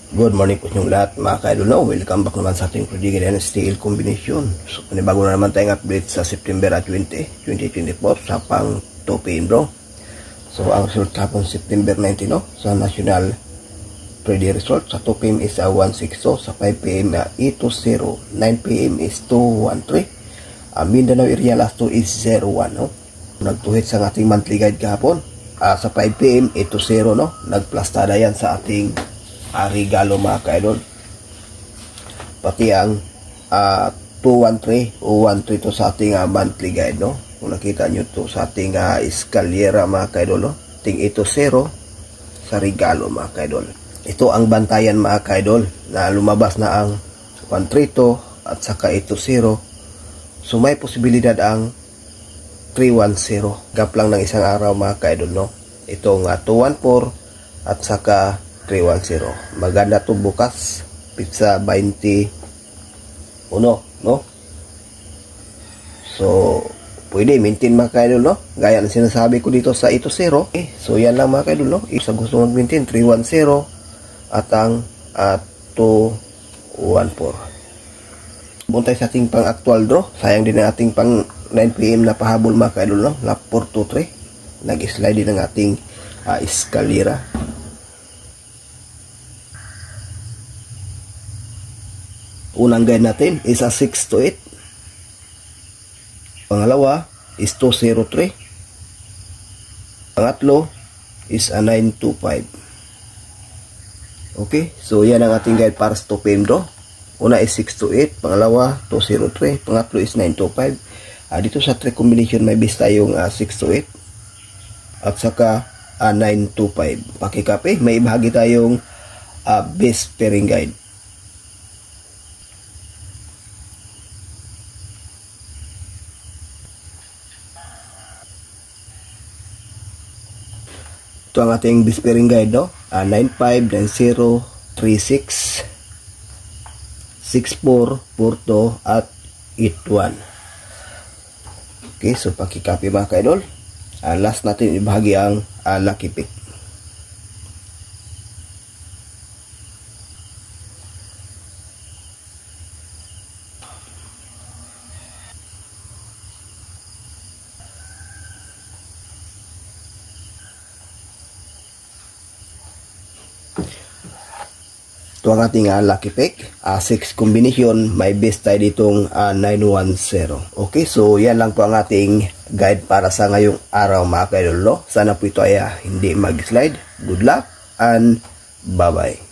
Good morning po inyong lahat mga ka-idol. Welcome back naman sa ating Prodigal and Steel Combination. So, bago na naman tayong update sa September 20, 2024 sa pang 2 PM bro. So, ang result hapon September 19 sa National Predigal result sa 2 PM is 160, sa 5 PM 820, 9 PM is 213. Mindanao area last 2 is 01 Nagtuhit sa ating monthly guide kahapon. Sa 5 PM 820 nagplastada yan sa ating regalo mga ka-idol. Pati ang 213 o 132 sa ating monthly guide Kung nakita nyo to sa ating escalera mga ka-idol ting 80 sa regalo mga ka-idol. Ito ang bantayan mga ka-idol na lumabas na ang 132 at saka 80. So may posibilidad ang 310 gap lang ng isang araw mga ka-idol Itong 214 at saka 310. Maganda to bukas pizza 21 So pwede maintain mga ka-idol gaya ng sinasabi ko dito sa 80. So yan lang mga ka-idol Sa gusto mag-maintain 310 at ang 214. Buntay sa ating pang actual draw. Sayang din ang ating pang 9 PM na pahabol mga ka-idol na 423. Nag-slide din ang ating escalera. Unang guide natin is 628. Pangalawa is 203. Pangatlo is 925. Okay, so yan ang ating guide para sa 2 PM draw. Una is 628, pangalawa 203, pangatlo is 925. Dito sa 3 combination may base tayong 628 at saka 925. Pakikape, may bahagi tayong base pairing guide. Ito ang ating base pairing guide 95, 90, 36, 64, 42 at 81. Okay, so pakikapi mga ka-idol. Last natin ibahagi ang lucky pick. Ito ang ating lucky pick. 6 combination. May base tayo ditong 910. Okay, so yan lang po ang ating guide para sa ngayong araw mga ka-idol. Sana po ito ay hindi mag-slide. Good luck and bye-bye.